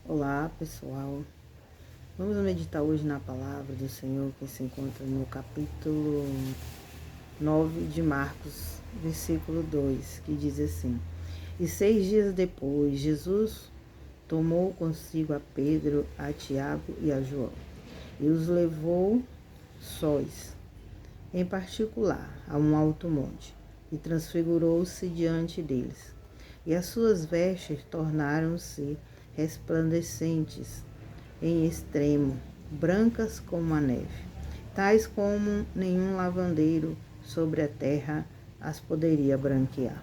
Olá, pessoal. Vamos meditar hoje na palavra do Senhor que se encontra no capítulo 9 de Marcos, versículo 2, que diz assim: E 6 dias depois, Jesus tomou consigo a Pedro, a Tiago e a João, e os levou sós, em particular, a um alto monte, e transfigurou-se diante deles. E as suas vestes tornaram-se resplandecentes em extremo, brancas como a neve, tais como nenhum lavandeiro sobre a terra as poderia branquear.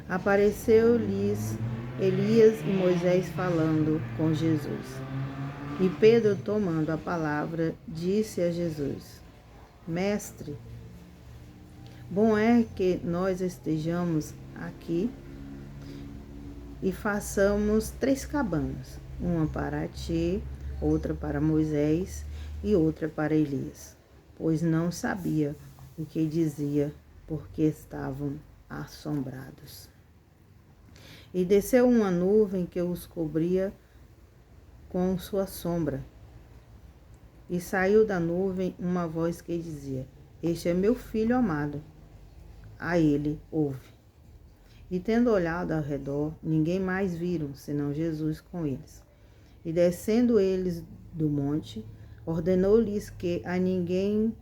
Apareceu-lhes Elias e Moisés falando com Jesus. E Pedro, tomando a palavra, disse a Jesus: Mestre, bom é que nós estejamos aqui e façamos 3 cabanas, uma para ti, outra para Moisés e outra para Elias, pois não sabia o que dizia, porque estavam assombrados. E desceu uma nuvem que os cobria com sua sombra, e saiu da nuvem uma voz que dizia: Este é meu filho amado, a ele ouve. E tendo olhado ao redor, ninguém mais viram, senão Jesus com eles. E descendo eles do monte, ordenou-lhes que a ninguém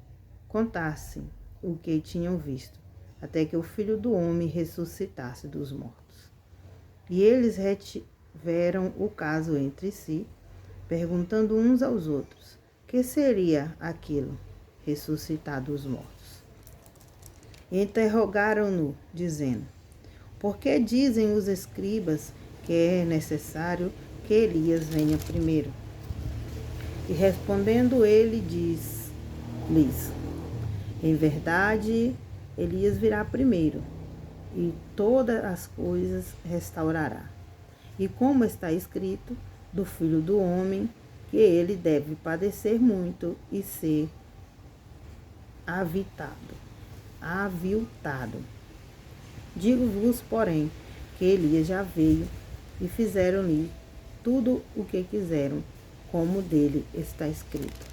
contassem o que tinham visto, até que o Filho do Homem ressuscitasse dos mortos. E eles retiveram o caso entre si, perguntando uns aos outros: que seria aquilo, ressuscitar dos mortos? E interrogaram-no, dizendo: Por que dizem os escribas que é necessário que Elias venha primeiro? E respondendo ele, diz-lhes: Em verdade, Elias virá primeiro, e todas as coisas restaurará. E como está escrito do Filho do Homem, que ele deve padecer muito e ser aviltado. Digo-vos, porém, que Elias já veio e fizeram-lhe tudo o que quiseram, como dele está escrito.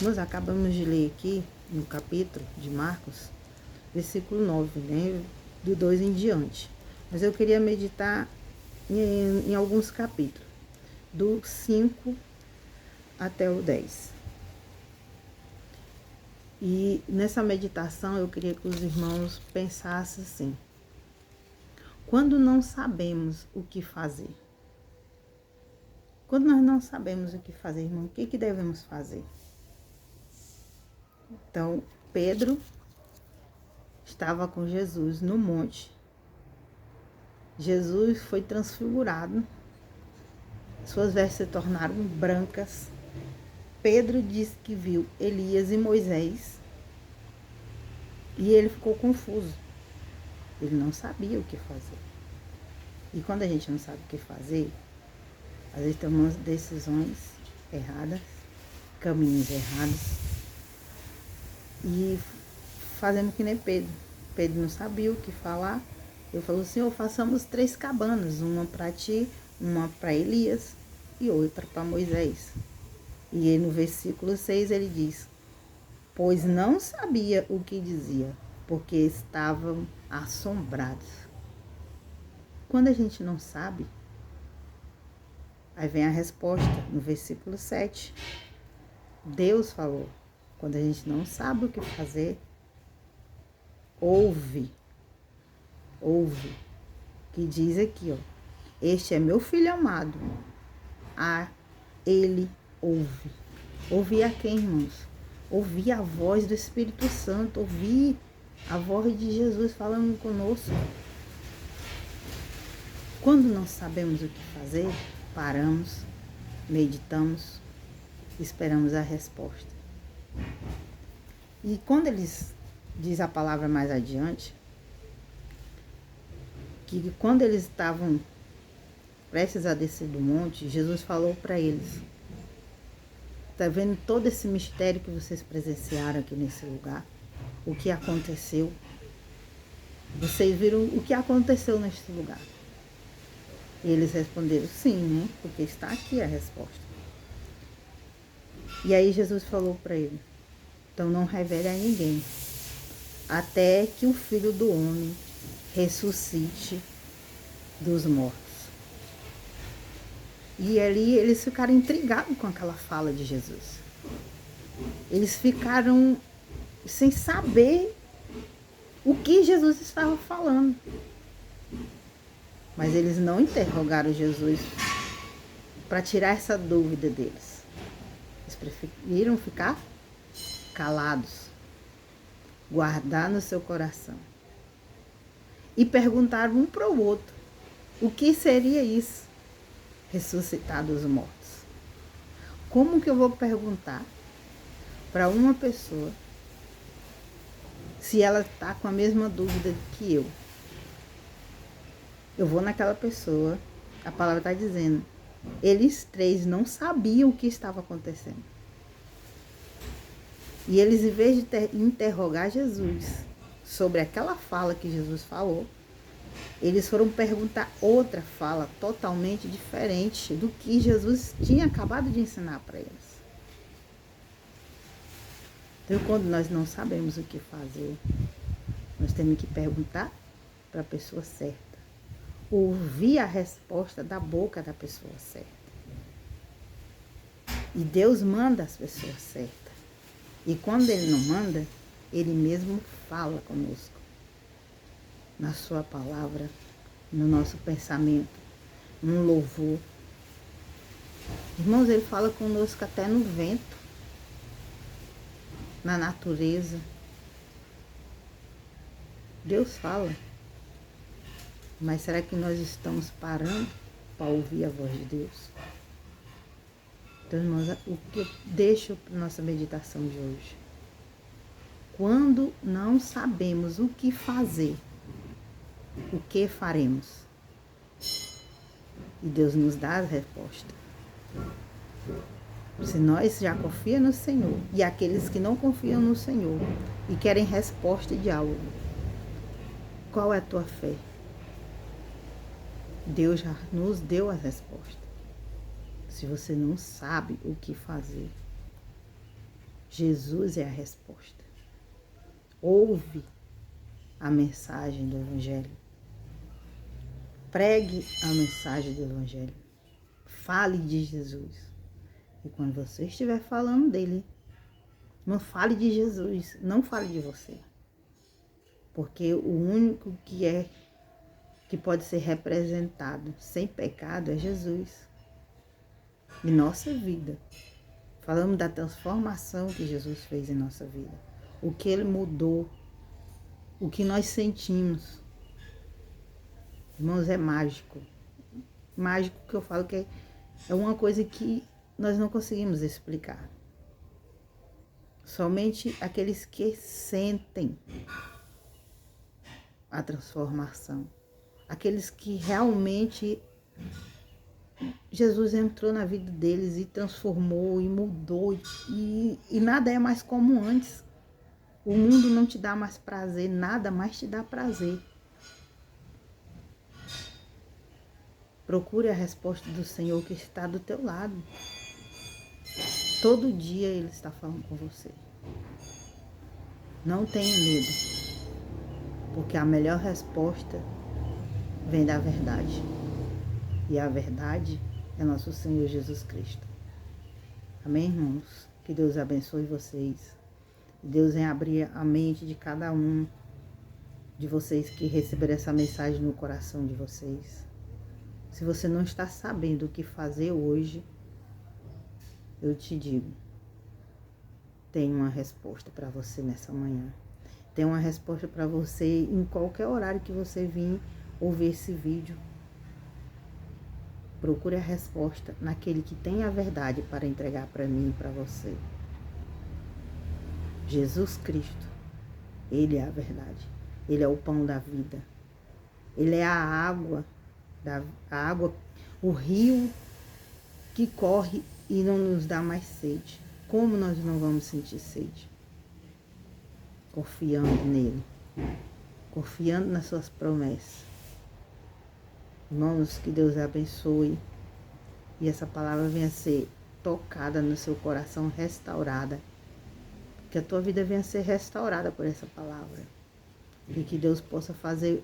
Nós acabamos de ler aqui no capítulo de Marcos, versículo 9, né, do 2 em diante. Mas eu queria meditar em alguns capítulos, do 5 até o 10. E nessa meditação eu queria que os irmãos pensassem assim: quando não sabemos o que fazer? Quando nós não sabemos o que fazer, irmão, o que devemos fazer? Então, Pedro estava com Jesus no monte. Jesus foi transfigurado. Suas vestes se tornaram brancas. Pedro disse que viu Elias e Moisés. E ele ficou confuso. Ele não sabia o que fazer. E quando a gente não sabe o que fazer, às vezes tomamos decisões erradas, caminhos errados, e fazemos que nem Pedro. Pedro não sabia o que falar. Ele falou: Senhor, façamos 3 cabanas, uma para ti, uma para Elias e outra para Moisés. E aí, no versículo 6 ele diz: Pois não sabia o que dizia, porque estavam assombrados. Quando a gente não sabe, aí vem a resposta no versículo 7. Deus falou: quando a gente não sabe o que fazer, ouve, que diz aqui, ó: Este é meu filho amado, a ele ouve. Ouvir a quem, irmãos? Ouvir a voz do Espírito Santo, ouvir a voz de Jesus falando conosco. Quando não sabemos o que fazer, paramos, meditamos, esperamos a resposta. E quando eles diz a palavra mais adiante, que quando eles estavam prestes a descer do monte, Jesus falou para eles: Está vendo todo esse mistério que vocês presenciaram aqui nesse lugar? O que aconteceu? Vocês viram o que aconteceu neste lugar? E eles responderam sim, né? Porque está aqui a resposta. E aí Jesus falou para ele: então não revele a ninguém, até que o Filho do Homem ressuscite dos mortos. E ali eles ficaram intrigados com aquela fala de Jesus. Eles ficaram sem saber o que Jesus estava falando. Mas eles não interrogaram Jesus para tirar essa dúvida deles. Eles preferiram ficar calados, guardar no seu coração. E perguntaram um para o outro: o que seria isso? Ressuscitar dos mortos. Como que eu vou perguntar para uma pessoa se ela está com a mesma dúvida que eu? Eu vou naquela pessoa, a palavra está dizendo, eles três não sabiam o que estava acontecendo. E eles, em vez de interrogar Jesus sobre aquela fala que Jesus falou, eles foram perguntar outra fala totalmente diferente do que Jesus tinha acabado de ensinar para eles. Então, quando nós não sabemos o que fazer, nós temos que perguntar para a pessoa certa. Ouvir a resposta da boca da pessoa certa. E Deus manda as pessoas certas. E quando Ele não manda, Ele mesmo fala conosco. Na sua palavra, no nosso pensamento, no louvor. Irmãos, Ele fala conosco até no vento, na natureza. Deus fala. Mas será que nós estamos parando para ouvir a voz de Deus? Então, irmãos, o que eu deixo para nossa meditação de hoje? Quando não sabemos o que fazer, o que faremos? E Deus nos dá a resposta. Se nós já confiamos no Senhor, e aqueles que não confiam no Senhor e querem resposta de algo, qual é a tua fé? Deus já nos deu a resposta. Se você não sabe o que fazer, Jesus é a resposta. Ouve a mensagem do Evangelho. Pregue a mensagem do Evangelho. Fale de Jesus. E quando você estiver falando dele, não fale de Jesus, não fale de você. Porque o único que pode ser representado sem pecado é Jesus. Em nossa vida. Falamos da transformação que Jesus fez em nossa vida. O que Ele mudou. O que nós sentimos. Irmãos, é mágico. Mágico que eu falo que é uma coisa que nós não conseguimos explicar. Somente aqueles que sentem a transformação. Aqueles que realmente Jesus entrou na vida deles e transformou e mudou. E nada é mais como antes. O mundo não te dá mais prazer, nada mais te dá prazer. Procure a resposta do Senhor que está do teu lado. Todo dia Ele está falando com você. Não tenha medo, porque a melhor resposta vem da verdade. E a verdade é nosso Senhor Jesus Cristo. Amém, irmãos? Que Deus abençoe vocês. Deus venha abrir a mente de cada um de vocês que receberam essa mensagem no coração de vocês. Se você não está sabendo o que fazer hoje, eu te digo, tem uma resposta para você nessa manhã. Tem uma resposta para você em qualquer horário que você vir ouvir esse vídeo. Procure a resposta naquele que tem a verdade para entregar para mim e para você. Jesus Cristo, Ele é a verdade. Ele é o pão da vida. Ele é a água, o rio que corre e não nos dá mais sede. Como nós não vamos sentir sede? Confiando nele. Confiando nas suas promessas. Irmãos, que Deus abençoe e essa palavra venha ser tocada no seu coração, restaurada. Que a tua vida venha ser restaurada por essa palavra. E que Deus possa fazer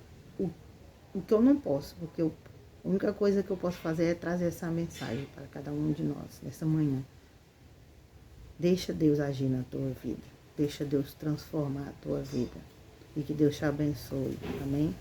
o que eu não posso, porque a única coisa que eu posso fazer é trazer essa mensagem para cada um de nós nessa manhã. Deixa Deus agir na tua vida. Deixa Deus transformar a tua vida. E que Deus te abençoe. Amém?